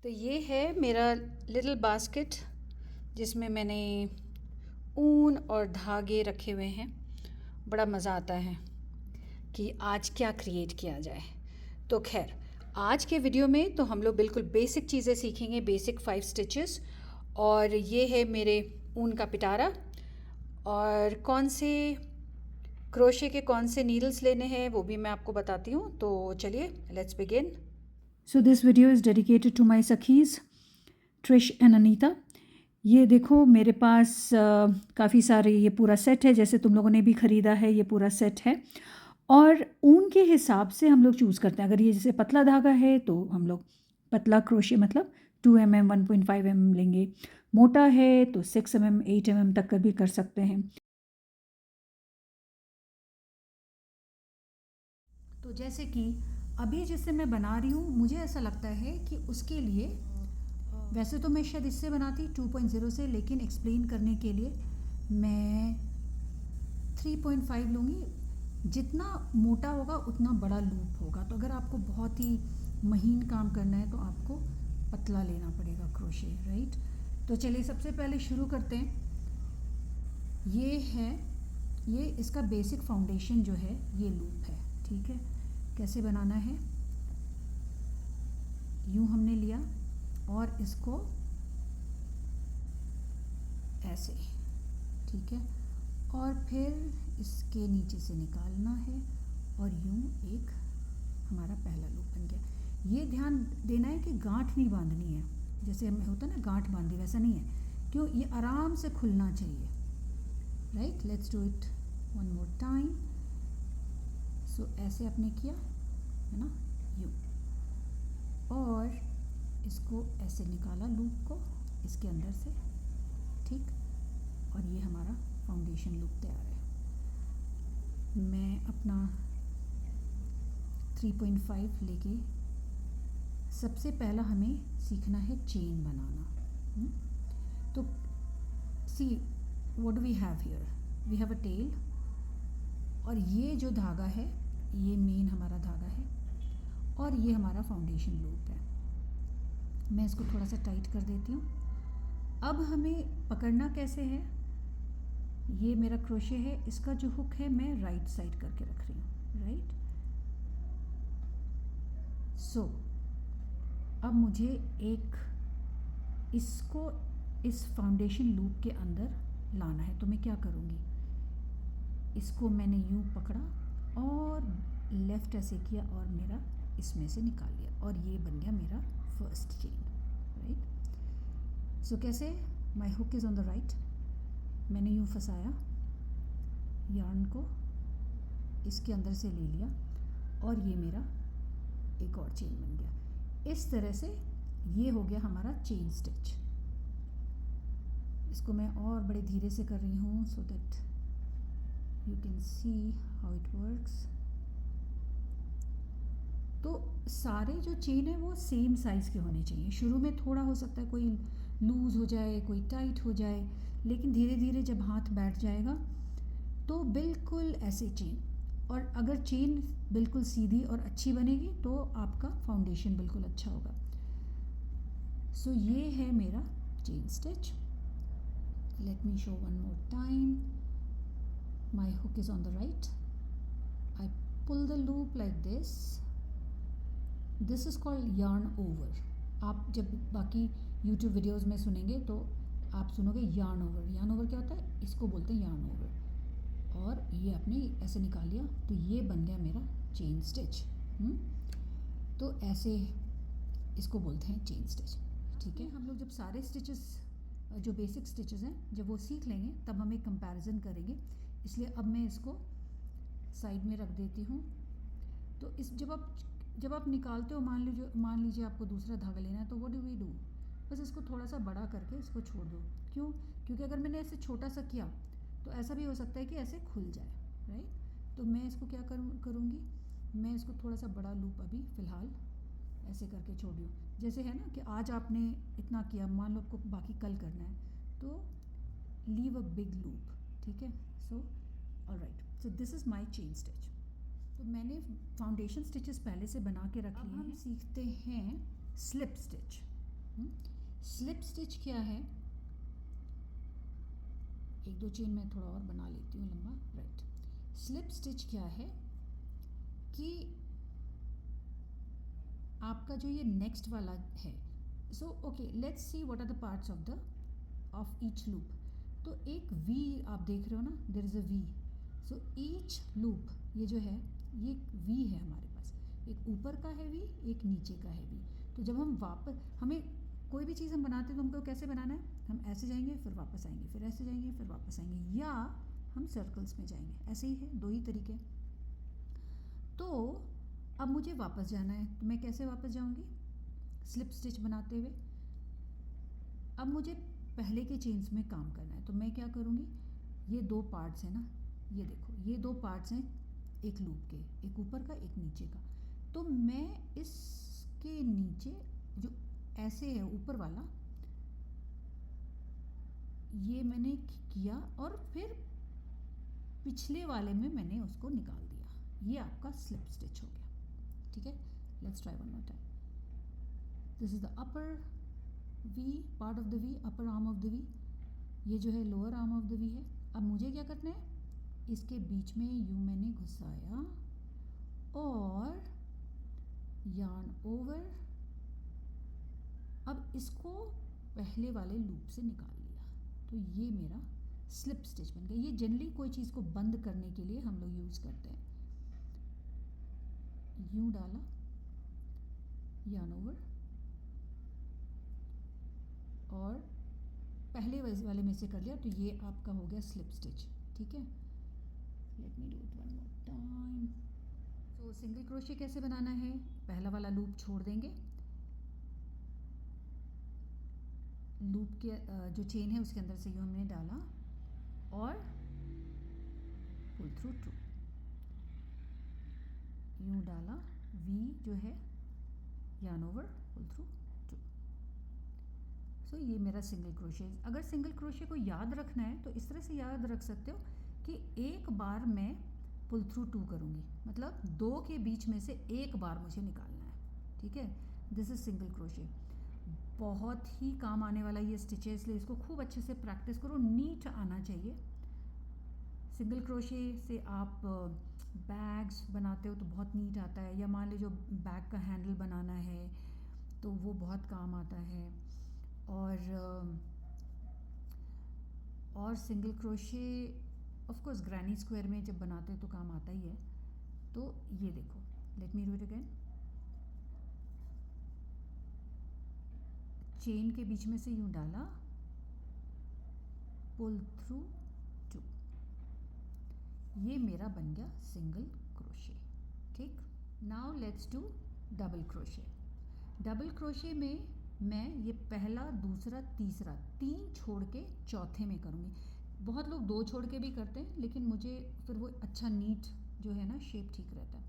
तो ये है मेरा लिटिल बास्केट जिसमें मैंने ऊन और धागे रखे हुए हैं। बड़ा मज़ा आता है कि आज क्या क्रिएट किया जाए। तो खैर, आज के वीडियो में तो हम लोग बिल्कुल बेसिक चीज़ें सीखेंगे, बेसिक 5 स्टिचेस। और ये है मेरे ऊन का पिटारा, और कौन से क्रोशे के कौन से नीडल्स लेने हैं वो भी मैं आपको बताती हूँ। तो चलिए, let's begin. So this video is dedicated to my सखीज़ ट्रिश एंड अनीता। ये देखो मेरे पास काफ़ी सारे ये पूरा सेट है, जैसे तुम लोगों ने भी ख़रीदा है ये पूरा सेट है। और ऊन के हिसाब से हम लोग चूज़ करते हैं। अगर ये जैसे पतला धागा है तो हम लोग पतला क्रोशे मतलब 2 mm 1.5 mm लेंगे। मोटा है तो 6 mm 8 mm तक का भी कर सकते हैं। तो जैसे कि अभी जिससे मैं बना रही हूँ, मुझे ऐसा लगता है कि उसके लिए, वैसे तो मैं शायद इससे बनाती 2.0 से, लेकिन एक्सप्लेन करने के लिए मैं 3.5 लूँगी। जितना मोटा होगा उतना बड़ा लूप होगा। तो अगर आपको बहुत ही महीन काम करना है तो आपको पतला लेना पड़ेगा क्रोशे, राइट। तो चलिए सबसे पहले शुरू करते हैं। ये इसका बेसिक फाउंडेशन जो है ये लूप है, ठीक है। कैसे बनाना है, यूँ हमने लिया और इसको ऐसे, ठीक है, और फिर इसके नीचे से निकालना है और यूँ एक हमारा पहला लूप बन गया। ये ध्यान देना है कि गांठ नहीं बांधनी है, जैसे हमें होता है ना गांठ बांधी, वैसा नहीं है। क्यों, ये आराम से खुलना चाहिए, right. Let's do it one more time. So ऐसे आपने किया है ना, यूँ, और इसको ऐसे निकाला लूप को इसके अंदर से, ठीक। और ये हमारा फाउंडेशन लूप तैयार है। मैं अपना 3.5 लेके, सबसे पहला हमें सीखना है चेन बनाना। तो see what do we have here, we have a tail, और ये जो धागा है ये मेन हमारा धागा है, और ये हमारा फाउंडेशन लूप है। मैं इसको थोड़ा सा टाइट कर देती हूँ। अब हमें पकड़ना कैसे है, ये मेरा क्रोशे है, इसका जो हुक है मैं राइट साइड करके रख रही हूँ, राइट। सो अब मुझे इसको इस फाउंडेशन लूप के अंदर लाना है। तो मैं क्या करूँगी, इसको मैंने यूँ पकड़ा और लेफ़्ट ऐसे किया और मेरा इसमें से निकाल लिया, और ये बन गया मेरा फर्स्ट चेन, राइट। सो कैसे, my hook is on the right, मैंने यूँ फंसाया यार्न को, इसके अंदर से ले लिया, और ये मेरा एक और चेन बन गया। इस तरह से ये हो गया हमारा चेन स्टिच। इसको मैं और बड़े धीरे से कर रही हूँ so that you can see how it works. तो सारे जो चेन है वो सेम साइज़ के होने चाहिए। शुरू में थोड़ा हो सकता है कोई लूज़ हो जाए, कोई टाइट हो जाए, लेकिन धीरे धीरे जब हाथ बैठ जाएगा तो बिल्कुल ऐसे चेन। और अगर चेन बिल्कुल सीधी और अच्छी बनेगी तो आपका फाउंडेशन बिल्कुल अच्छा होगा। सो ये है मेरा chain stitch. Let me show one more time. My hook is on the right, I pull the loop like this, this is called yarn over. आप जब बाकी यूट्यूब वीडियोज़ में सुनेंगे तो आप सुनोगे यार्न ओवर। यार्न ओवर क्या होता है, इसको बोलते हैं यार्न ओवर। और ये आपने ऐसे निकाल लिया तो ये बन गया मेरा चेन स्टिच। तो ऐसे इसको बोलते हैं चेन स्टिच, ठीक है। हम लोग जब सारे स्टिचेस, जो बेसिक स्टिचेस हैं, जब वो सीख लेंगे तब हम एक कंपैरिजन करेंगे। इसलिए अब मैं इसको साइड में रख देती हूँ। तो इस जब आप निकालते हो, मान लीजिए आपको दूसरा धागा लेना है, तो व्हाट डू वी डू, बस इसको थोड़ा सा बड़ा करके इसको छोड़ दो। क्यों, क्योंकि अगर मैंने ऐसे छोटा सा किया तो ऐसा भी हो सकता है कि ऐसे खुल जाए, राइट। तो मैं इसको क्या करूँगी, मैं इसको थोड़ा सा बड़ा लूप अभी फ़िलहाल ऐसे करके छोड़ दूँ। जैसे है ना कि आज आपने इतना किया, मान लो आपको बाकी कल करना है, तो लीव अ बिग लूप, ठीक है। So alright, so this is my chain stitch. तो मैंने फाउंडेशन स्टिचेस पहले से बना के रख लिए हैं। सीखते हैं स्लिप स्टिच। स्लिप स्टिच क्या है, एक दो चेन मैं थोड़ा और बना लेती हूँ लंबा, राइट। स्लिप स्टिच क्या है कि आपका जो ये नेक्स्ट वाला है, so okay let's see what are the parts of each loop. तो एक वी आप देख रहे हो ना, there is a V, so each loop ये जो है ये एक वी है हमारे पास, एक ऊपर का है वी, एक नीचे का है वी। तो जब हम वापस, हमें कोई भी चीज़ हम बनाते हैं तो हमको कैसे बनाना है, हम ऐसे जाएंगे फिर वापस आएंगे, फिर ऐसे जाएंगे फिर वापस आएंगे, या हम सर्कल्स में जाएंगे, ऐसे ही है, दो ही तरीके। तो अब मुझे वापस जाना है, तो मैं कैसे वापस जाऊंगी, स्लिप स्टिच बनाते हुए। अब मुझे पहले के चेन्स में काम करना है, तो मैं क्या करूँगी, ये दो पार्ट्स हैं ना, ये देखो ये दो पार्ट्स हैं एक लूप के, एक ऊपर का एक नीचे का। तो मैं इसके नीचे जो ऐसे है ऊपर वाला, ये मैंने किया और फिर पिछले वाले में मैंने उसको निकाल दिया, ये आपका स्लिप स्टिच हो गया। ठीक है, let's try one more time. This is the upper V, part of the V, upper arm of the V, ये जो है lower arm of the V है। अब मुझे क्या करना है, इसके बीच में यूं मैंने घुसाया और यार्न ओवर, अब इसको पहले वाले लूप से निकाल लिया, तो ये मेरा स्लिप स्टिच बन गया। ये जनरली कोई चीज़ को बंद करने के लिए हम लोग यूज़ करते हैं। यूं डाला, यार्न ओवर, और पहले वाले में से कर लिया, तो ये आपका हो गया स्लिप स्टिच। ठीक है, let me do it one more time. तो सिंगल क्रोशे कैसे बनाना है, पहला वाला लूप छोड़ देंगे, लूप के जो चेन है उसके अंदर से यूँ हमने डाला और पुल थ्रू टू, यूँ डाला, वी जो है yarn over, pull through two. So ये मेरा सिंगल क्रोशे। अगर सिंगल क्रोशे को याद रखना है तो इस तरह से याद रख सकते हो कि एक बार मैं पुल थ्रू टू करूँगी, मतलब दो के बीच में से एक बार मुझे निकालना है। ठीक है, दिस इज सिंगल क्रोशे। बहुत ही काम आने वाला ये स्टिच है, इसलिए इसको खूब अच्छे से प्रैक्टिस करो, नीट आना चाहिए। सिंगल क्रोशे से आप बैग्स बनाते हो तो बहुत नीट आता है, या मान लीजिए बैग का हैंडल बनाना है तो वो बहुत काम आता है। और single crochet of course granny square में जब बनाते हो तो काम आता ही है। तो ये देखो, let me do it again, chain के बीच में से यूं डाला, पुल थ्रू टू, ये मेरा बन गया सिंगल क्रोशे। ठीक, now let's do double crochet. Double crochet में मैं ये पहला दूसरा तीसरा तीन छोड़ के चौथे में करूँगी। बहुत लोग दो छोड़ के भी करते हैं, लेकिन मुझे फिर वो अच्छा नीट जो है ना शेप ठीक रहता है।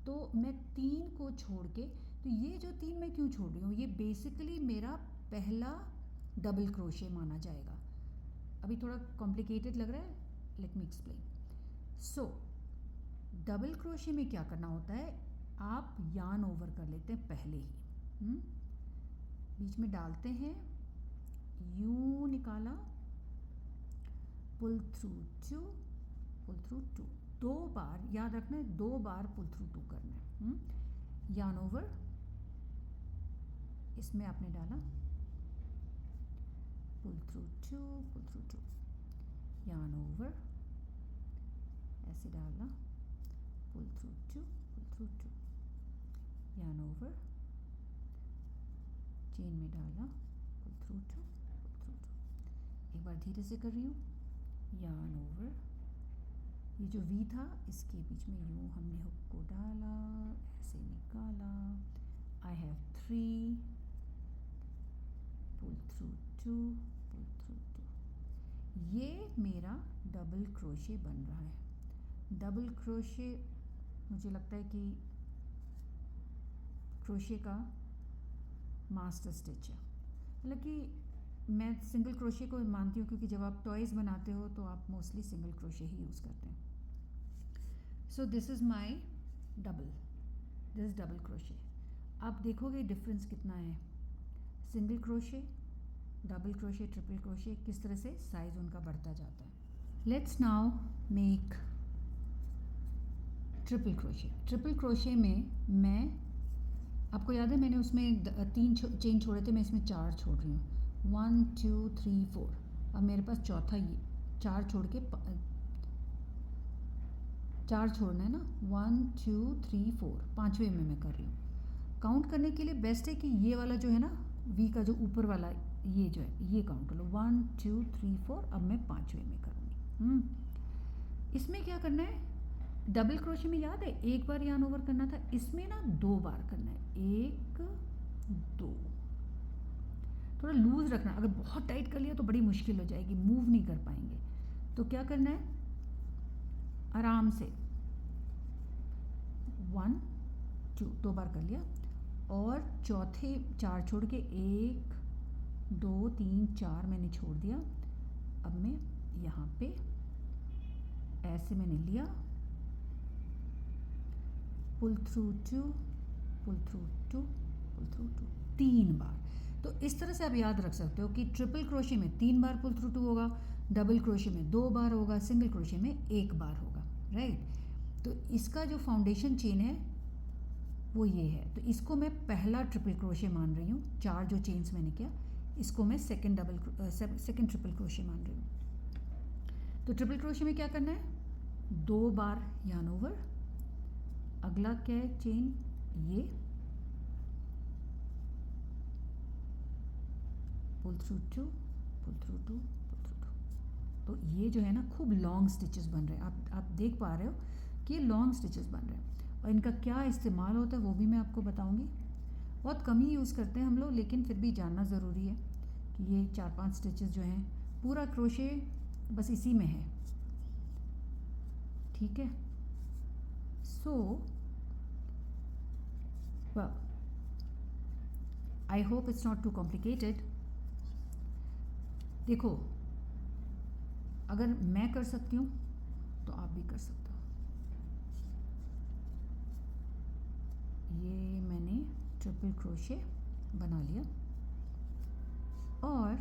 तो मैं तीन को छोड़ के, तो ये जो तीन मैं क्यों छोड़ रही हूँ, ये बेसिकली मेरा पहला डबल क्रोशे माना जाएगा। अभी थोड़ा कॉम्प्लिकेटेड लग रहा है, लेट मी एक्सप्लेन। सो डबल क्रोशे में क्या करना होता है, आप यार्न ओवर कर लेते हैं पहले ही, बीच में डालते हैं, यूं निकाला, pull through two, pull through two, दो बार याद रखना है, दो बार पुल थ्रू टू करना है। यार्न ओवर, इसमें आपने डाला, pull through two, pull through two, yarn over, ऐसे डाला, pull through two, pull through two, yarn over, chain में डाला, pull through two, pull through two. एक बार धीरे से कर रही हूँ, यार्न ओवर, ये जो वी था इसके बीच में यूँ हमने हुक को डाला, ऐसे निकाला, I have 3, pull through two, pull through two, ये मेरा डबल क्रोशे बन रहा है। डबल क्रोशे मुझे लगता है कि क्रोशे का मास्टर स्टिच है, मतलब कि मैं सिंगल क्रोशे को मानती हूँ, क्योंकि जब आप टॉयज़ बनाते हो तो आप मोस्टली सिंगल क्रोशे ही यूज़ करते हैं। So this is my double, this is double crochet. आप देखोगे डिफरेंस कितना है, single crochet, double crochet, triple crochet, किस तरह से साइज उनका बढ़ता जाता है। Let's now make triple crochet. Triple crochet में मैं, आपको याद है मैंने उसमें 3 चेन छोड़े थे, मैं इसमें 4 छोड़ रही हूँ। 1 2 3 4। अब मेरे पास चौथा ये 4 छोड़ के 4 छोड़ना है ना, 1 2 3 4, 5वें में मैं कर रही हूँ। काउंट करने के लिए बेस्ट है कि ये वाला जो है ना वी का जो ऊपर वाला ये जो है ये काउंट कर लो, 1 2 3 4। अब मैं 5वें में करूँगी। इसमें क्या करना है, डबल क्रोशे में याद है एक बार यार्न ओवर करना था, इसमें ना 2 बार करना है, 1 2। थोड़ा लूज रखना, अगर बहुत टाइट कर लिया तो बड़ी मुश्किल हो जाएगी, मूव नहीं कर पाएंगे। तो क्या करना है, आराम से 1 2 2 बार कर लिया, और चौथे 4 छोड़ के 1 2 3 4 मैंने छोड़ दिया। अब मैं यहाँ पे ऐसे मैंने लिया, pull through 2, pull through 2, pull through 2, 3 बार। तो इस तरह से आप याद रख सकते हो कि ट्रिपल क्रोशे में 3 बार पुल थ्रू 2 होगा, डबल क्रोशे में 2 बार होगा, सिंगल क्रोशे में 1 बार होगा, राइट। तो इसका जो फाउंडेशन चेन है वो ये है, तो इसको मैं पहला ट्रिपल क्रोशे मान रही हूँ। 4 जो चेन्स मैंने किया इसको मैं सेकंड ट्रिपल क्रोशे मान रही हूँ। तो ट्रिपल क्रोशे में क्या करना है, 2 बार यार्न ओवर, अगला क्या है चेन ये, pull through 2, pull through 2, pull through 2। तो ये जो है ना खूब लॉन्ग स्टिचेस बन रहे हैं, आप देख पा रहे हो कि ये लॉन्ग स्टिचेस बन रहे हैं। और इनका क्या इस्तेमाल होता है वो भी मैं आपको बताऊंगी। बहुत कम ही यूज़ करते हैं हम लोग, लेकिन फिर भी जानना ज़रूरी है कि ये 4-5 स्टिचेस जो हैं, पूरा क्रोशे बस इसी में है, ठीक है। सो well, I hope it's not too complicated। देखो अगर मैं कर सकती हूँ तो आप भी कर सकते हो। ये मैंने ट्रिपल क्रोशे बना लिया, और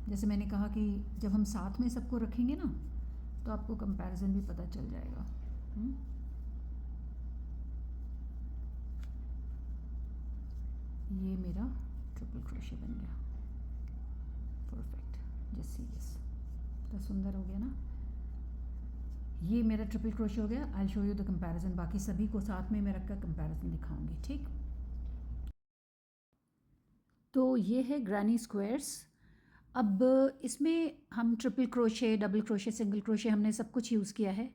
जैसे मैंने कहा कि जब हम साथ में सबको रखेंगे ना तो आपको कंपैरिजन भी पता चल जाएगा। ये मेरा ट्रिपल क्रोशे बन गया, परफेक्ट, जस्ट सी दिस, कितना सुंदर हो गया ना। ये मेरा ट्रिपल क्रोशे हो गया। I show you the comparison, बाकी सभी को साथ में मैं रखकर कंपैरिजन दिखाऊंगी, ठीक। तो ये है ग्रैनी स्क्वायर्स। अब इसमें हम triple crochet, double crochet, single crochet हमने सब कुछ यूज़ किया है।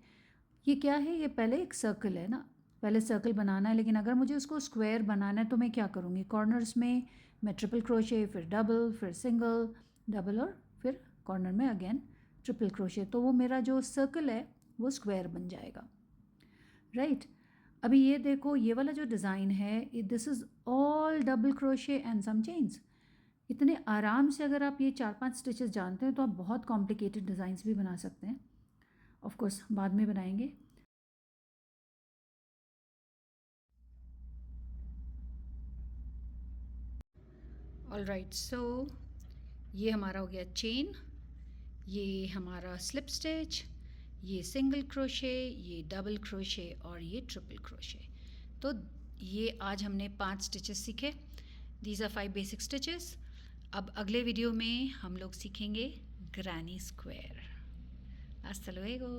ये क्या है, ये पहले एक सर्कल है ना, पहले सर्कल बनाना है, लेकिन अगर मुझे उसको स्क्वायर बनाना है तो मैं क्या करूँगी, कॉर्नर्स में मैं ट्रिपल क्रोशे, फिर डबल, फिर सिंगल, डबल, और फिर कॉर्नर में अगेन ट्रिपल क्रोशे, तो वो मेरा जो सर्कल है वो स्क्वायर बन जाएगा, राइट। अभी ये देखो, ये वाला जो डिज़ाइन है, this is all double crochet and some chains. इतने आराम से अगर आप ये 4-5 स्टिचेस जानते हैं तो आप बहुत कॉम्प्लिकेटेड डिज़ाइंस भी बना सकते हैं। ऑफ कोर्स बाद में बनाएंगे। ऑल राइट, सो ये हमारा हो गया चेन, ये हमारा स्लिप स्टिच, ये सिंगल क्रोशे, ये डबल क्रोशे, और ये ट्रिपल क्रोशे। तो ये आज हमने 5 स्टिचेस सीखे। These are 5 basic stitches. अब अगले वीडियो में हम लोग सीखेंगे ग्रैनी स्क्वायर। हasta luego।